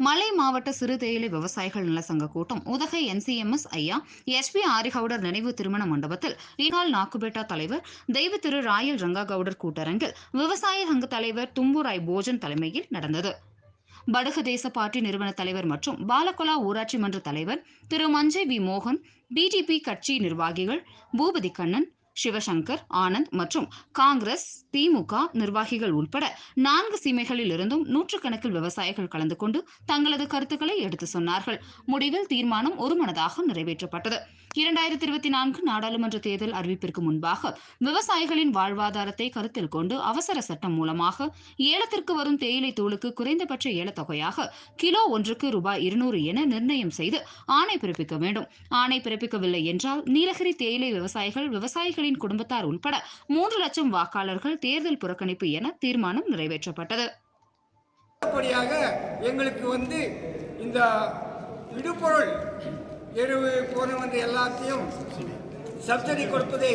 மலை மாவட்ட சிறு தேயிலை விவசாயிகள் நல சங்க கூட்டம் உதகை NCMS ஐயா SP ஆரிகவுடர் நினைவு திருமண மண்டபத்தில் இந்நாள் நாக்குபேட்டா தலைவர் தெய்வ திரு ராயல் ரங்ககவுடர் கூட்டரங்கில் விவசாய சங்க தலைவர் தும்புராய் போஜன் தலைமையில் நடந்தது. படுகு தேச பார்ட்டி நிறுவன தலைவர் மற்றும் பாலகொலா ஊராட்சி மன்ற தலைவர் திரு மஞ்சை வி மோகன், BJP கட்சி நிர்வாகிகள் பூபதி கண்ணன், சிவசங்கர், ஆனந்த் மற்றும் காங்கிரஸ், திமுக நிர்வாகிகள் உட்பட 4 சீமைகளில் இருந்தும் நூற்றுக்கணக்கில் விவசாயிகள் கலந்து கொண்டு தங்களது கருத்துக்களை எடுத்து சொன்னார்கள். முடிவில் தீர்மானம் ஒருமனதாக நிறைவேற்றப்பட்டது. 2024 நாடாளுமன்ற தேர்தல் அறிவிப்பிற்கு முன்பாக விவசாயிகளின் வாழ்வாதாரத்தை கருத்தில் கொண்டு அவசர சட்டம் மூலமாக ஏலத்திற்கு வரும் தேயிலை தூளுக்கு குறைந்தபட்ச ஏலத்தொகையாக கிலோ ஒன்றுக்கு ரூபாய் 200 என நிர்ணயம் செய்து ஆணை பிறப்பிக்க வேண்டும். ஆணை பிறப்பிக்கவில்லை என்றால் நீலகிரி தேயிலை விவசாயிகளின் குடும்பத்தார் உட்பட 3 லட்சம் வாக்காளர்கள் தேர்தல் புறக்கணிப்பு என தீர்மானம் நிறைவேற்றப்பட்டது. எங்களுக்கு இந்த இடுபொருள் எருவு போன்ற எல்லாத்தையும் சப்சிடி கொடுப்பதை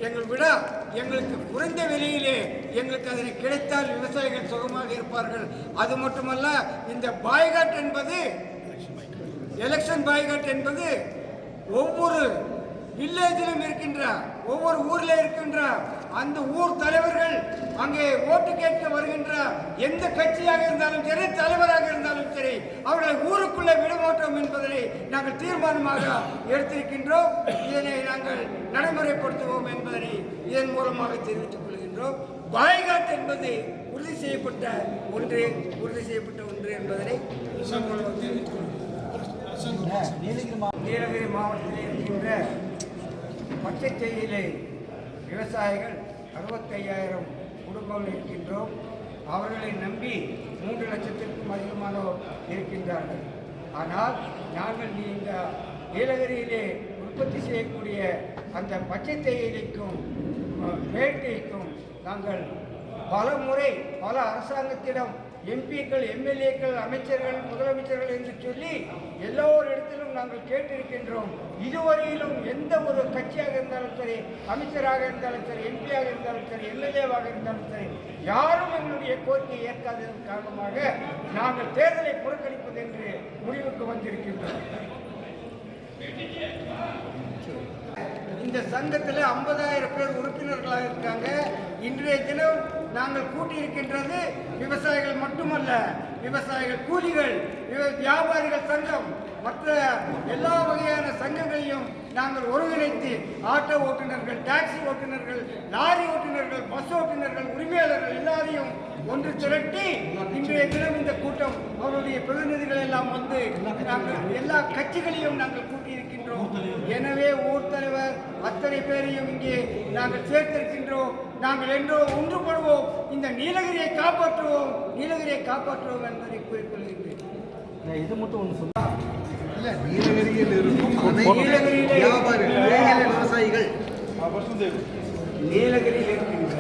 எங்களுக்கு குறைந்த விலையிலே எங்களுக்கு அதனை கிடைத்தால் விவசாயிகள் சுகமாக இருப்பார்கள். அது மட்டுமல்ல, இந்த பாய்காட் என்பது எலெக்ஷன் பாய்காட் என்பது ஒவ்வொரு வில்லேஜிலும் இருக்கின்ற ஒவ்வொரு ஊரில் இருக்கின்ற அந்த ஊர் தலைவர்கள் அங்கே ஓட்டு கேட்க வருகின்ற எந்த கட்சியாக இருந்தாலும் சரி, தலைவராக இருந்தாலும் சரி, அவர்களை ஊருக்குள்ளே விடமாட்டோம் என்பதனை நாங்கள் தீர்மானமாக எடுத்திருக்கின்றோம். இதனை நாங்கள் நடைமுறைப்படுத்துவோம் என்பதனை இதன் மூலமாக தெரிவித்துக் கொள்கின்றோம். பாய்காட் என்பது உறுதி செய்யப்பட்ட ஒன்று என்பதனை நீலகிரி மாவட்டத்தில் இருக்கின்ற பச்சை தேயிலை விவசாயிகள் 65,000 குடும்பங்கள் இருக்கின்றோம். அவர்களை நம்பி 3 லட்சத்திற்கும் அதிகமானோர் இருக்கின்றார்கள். ஆனால் நாங்கள் இந்த நீலகிரியிலே உற்பத்தி செய்யக்கூடிய அந்த பச்சை தேயிலைக்கும் வேட்டைக்கும் நாங்கள் பல முறை பல அரசாங்கத்திடம் MP-க்கள், MLA-க்கள், அமைச்சர்கள், முதலமைச்சர்கள் என்று சொல்லி எல்லோரிடத்திலும் நாங்கள் கேட்டிருக்கின்றோம். இதுவரையிலும் எந்த ஒரு கட்சியாக இருந்தாலும் சரி, அமைச்சராக இருந்தாலும் சரி, MP-யாக இருந்தாலும் சரி, MLA-வாக இருந்தாலும் சரி, யாரும் எங்களுடைய கோரிக்கையை ஏற்காததன் காரணமாக நாங்கள் தேர்தலை புறக்கணிப்பது என்று முடிவுக்கு வந்திருக்கின்றோம். இந்த சங்கத்தில் 50,000 பேர் உறுப்பினர்களாக இருக்காங்க. இன்றைய தினம் நாங்கள் கூட்டியிருக்கின்றது விவசாயிகள் மட்டுமல்ல, விவசாயிகள், கூலிகள், வியாபாரிகள் சங்கம், மற்ற எல்லா வகையான சங்கங்களையும் நாங்கள் ஒருங்கிணைத்து ஆட்டோ ஓட்டுநர்கள், டாக்ஸி ஓட்டுநர்கள், லாரி ஓட்டுநர்கள், பஸ் ஓட்டுநர்கள், உரிமையாளர்கள் எல்லாரையும் ஒன்று திரட்டி இன்றைய தினம் இந்த கூட்டம் அவருடைய பிரதிநிதிகள் எல்லாம் நாங்கள் எல்லா கட்சிகளையும் நாங்கள் கூட்டியிருக்கின்றோம். எனவே ஊர் தலைவர் அத்தனை பேரையும் இங்கே நாங்கள் சேர்த்திருக்கின்றோம். நாங்கள் என்றோ ஒன்றுபடுவோம், இந்த நீலகிரியை காப்பாற்றுவோம் என்பதை கூறிக்கொள்கின்றேன். இது மட்டும் ஒன்று சொன்னால் நீலகிரியில் இருக்கும் விவசாயிகள், நீலகிரியில் இருக்கின்ற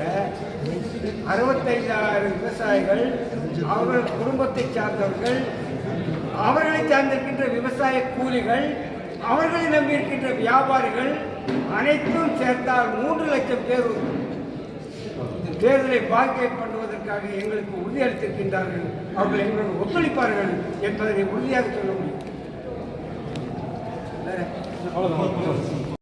65,000 விவசாயிகள், அவர்கள் குடும்பத்தை சார்ந்தவர்கள், அவர்களை சார்ந்திருக்கின்ற விவசாய கூலிகள், அவர்களை நம்பியிருக்கின்ற வியாபாரிகள் அனைத்தும் சேர்த்தால் 3 லட்சம் பேர் தேர்தலை பாக்கிய பண்ணுவதற்காக எங்களுக்கு உறுதியளித்திருக்கின்றார்கள். அவர்கள் எங்களுக்கு ஒத்துழைப்பார்கள் என்பதை உறுதியாக சொல்ல முடியும்.